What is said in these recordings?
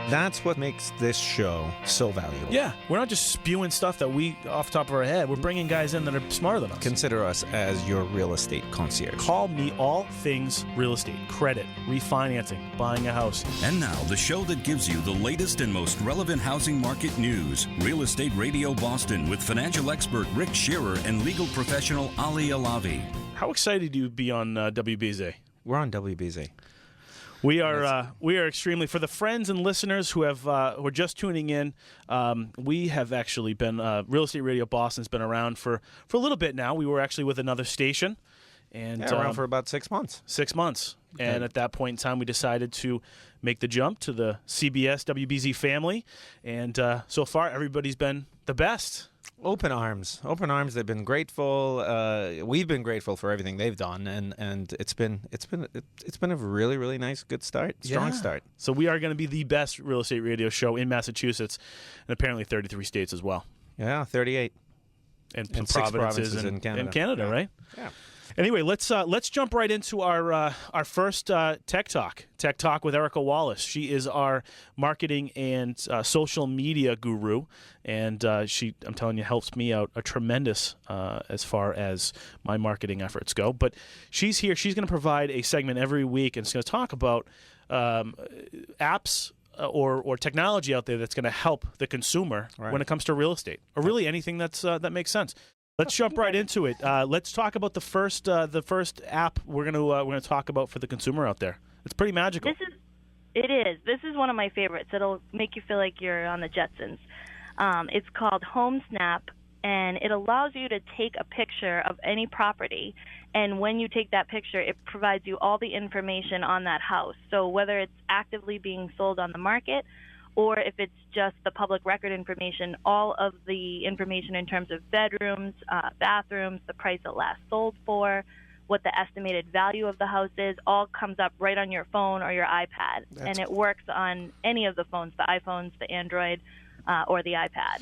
That's what makes this show so valuable. Yeah, we're not just spewing stuff that we, off the top of our head. We're bringing guys in that are smarter than us. Consider us as your real estate concierge. Call me all things real estate, credit, refinancing, buying a house. And now, the show that gives you the latest and most relevant housing market news. Real Estate Radio Boston with financial expert Rick Scherer and legal professional Ali Alavi. How excited do you be on WBZ? We're on WBZ. We are extremely, for the friends and listeners who are just tuning in. We have actually been Real Estate Radio Boston's been around for a little bit now. We were actually with another station, and around for about 6 months. 6 months, Okay. and at that point in time, we decided to make the jump to the CBS WBZ family, and so far, everybody's been the best. Open arms. They've been grateful. We've been grateful for everything they've done, and it's been a really, really nice, good start, strong start. So we are going to be the best real estate radio show in Massachusetts, and apparently 33 states as well. Yeah, 38, and some provinces provinces in Canada. Right? Yeah. Anyway, let's jump right into our first Tech Talk with Erica Wallace. She is our marketing and social media guru, and she, I'm telling you, helps me out a tremendous as far as my marketing efforts go. But she's here. She's going to provide a segment every week, and it's going to talk about apps or technology out there that's going to help the consumer when it comes to real estate, or really anything that makes sense. Let's jump right into it. Let's talk about the first app we're gonna talk about for the consumer out there. It's pretty magical. It is. This is one of my favorites. It'll make you feel like you're on the Jetsons. It's called Home Snap, and it allows you to take a picture of any property. And when you take that picture, it provides you all the information on that house. So whether it's actively being sold on the market, or if it's just the public record information, all of the information in terms of bedrooms, bathrooms, the price it last sold for, what the estimated value of the house is, all comes up right on your phone or your iPad. And it works on any of the phones, the iPhones, the Android, or the iPad.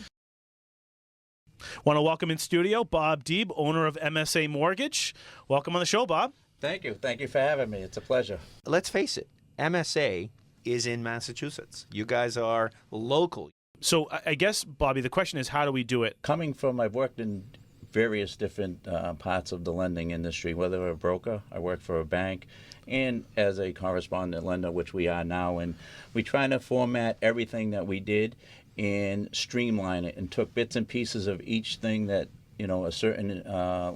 Want to welcome in studio Bob Deeb, owner of MSA Mortgage. Welcome on the show, Bob. Thank you. Thank you for having me. It's a pleasure. Let's face it, MSA is in Massachusetts. You guys are local. So I guess, Bobby, the question is, how do we do it? Coming from, I've worked in various different parts of the lending industry, whether a broker, I work for a bank, and as a correspondent lender, which we are now. And we try to format everything that we did and streamline it, and took bits and pieces of each thing that a certain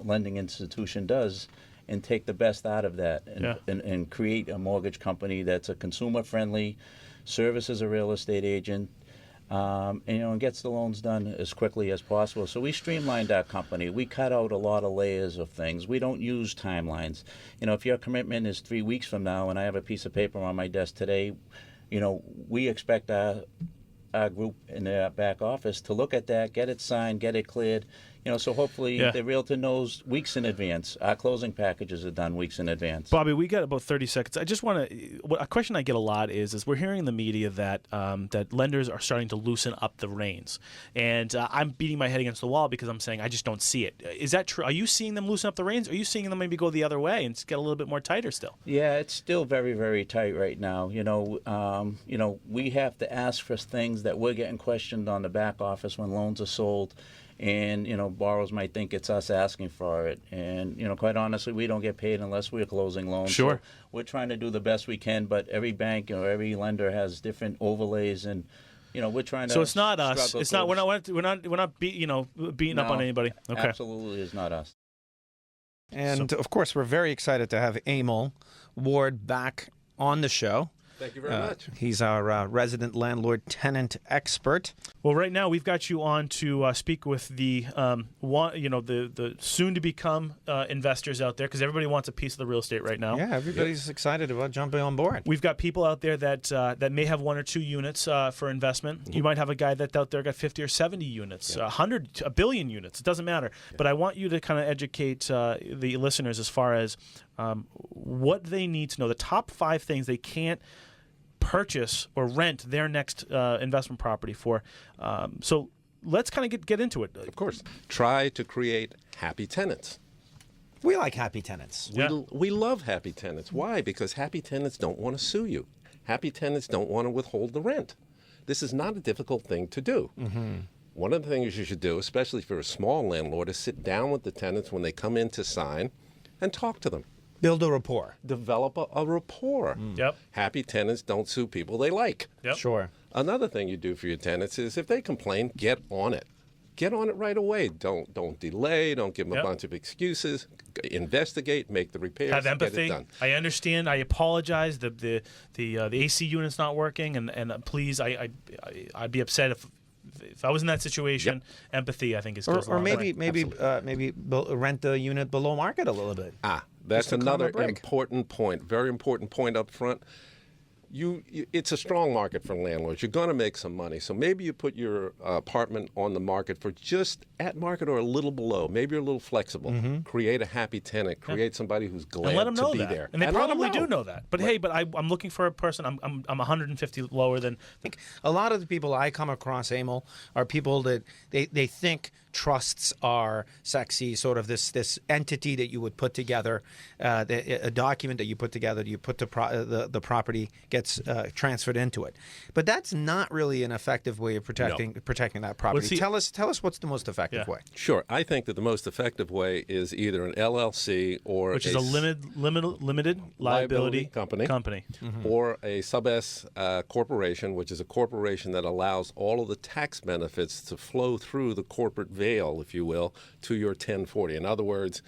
lending institution does, and take the best out of that, and create a mortgage company that's a consumer-friendly, services a real estate agent, and gets the loans done as quickly as possible. So we streamlined our company. We cut out a lot of layers of things. We don't use timelines. If your commitment is 3 weeks from now, and I have a piece of paper on my desk today, we expect our group in their back office to look at that, get it signed, get it cleared. So hopefully the realtor knows weeks in advance. Our closing packages are done weeks in advance. Bobby, we got about 30 seconds. I just want to. A question I get a lot is we're hearing in the media that that lenders are starting to loosen up the reins, and I'm beating my head against the wall because I'm saying I just don't see it. Is that true? Are you seeing them loosen up the reins? Or are you seeing them maybe go the other way and get a little bit more tighter still? Yeah, it's still very, very tight right now. We have to ask for things that we're getting questioned on the back office when loans are sold. And, borrowers might think it's us asking for it. And, quite honestly, we don't get paid unless we're closing loans. Sure. So we're trying to do the best we can, but every bank or every lender has different overlays, and, we're trying to. So it's not us. It's not. We're not beating up on anybody. Okay. Absolutely, it's not us. And of course, we're very excited to have Emil Ward back on the show. Thank you very much. He's our resident landlord tenant expert. Well, right now we've got you on to speak with the the soon to become investors out there, because everybody wants a piece of the real estate right now. Yeah, everybody's excited about jumping on board. We've got people out there that may have 1 or 2 units for investment. You might have a guy that's out there got 50 or 70 units, 100, a billion units. It doesn't matter. But I want you to kind of educate the listeners as far as what they need to know, the top 5 things they can't purchase or rent their next investment property for. So let's kind of get into it. Of course. Try to create happy tenants. We like happy tenants. We love happy tenants. Why? Because happy tenants don't want to sue you. Happy tenants don't want to withhold the rent. This is not a difficult thing to do. One of the things you should do, especially if you're a small landlord, is sit down with the tenants when they come in to sign and talk to them. Build a rapport. Develop a rapport. Yep. Happy tenants don't sue people they like. Yep. Sure. Another thing you do for your tenants is if they complain, get on it. Get on it right away. Don't delay. Don't give them a bunch of excuses. Investigate. Make the repairs. Have empathy. Get it done. I understand. I apologize. The AC unit's not working, and please, I'd be upset if I was in that situation. Empathy, I think, is Or maybe rent the unit below market a little bit. That's another important point. Very important point up front. It's a strong market for landlords. You're going to make some money. So maybe you put your apartment on the market for just at market or a little below. Maybe you're a little flexible. Create a happy tenant. Create somebody who's glad and let them know to be that. there. And they let them probably do know that. But hey, I'm looking for a person. I'm 150 lower than. A lot of the people I come across, Emil, are people that they think trusts are sexy, sort of this entity that you would put together, a document that you put together, you put the property gets transferred into it. But that's not really an effective way of protecting that property. Tell us what's the most effective way. Sure. I think that the most effective way is either an LLC or which is a limited liability company. Or a sub-S corporation, which is a corporation that allows all of the tax benefits to flow through the corporate veil, if you will, to your 1040. In other words,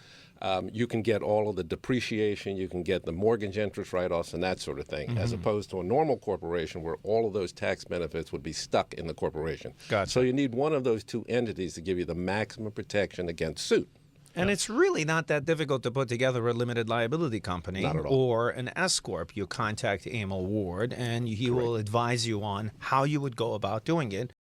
you can get all of the depreciation, you can get the mortgage interest write-offs and that sort of thing, as opposed to a normal corporation where all of those tax benefits would be stuck in the corporation. Gotcha. So you need one of those two entities to give you the maximum protection against suit. And it's really not that difficult to put together a limited liability company or an S Corp. You contact Emil Ward, and he will advise you on how you would go about doing it.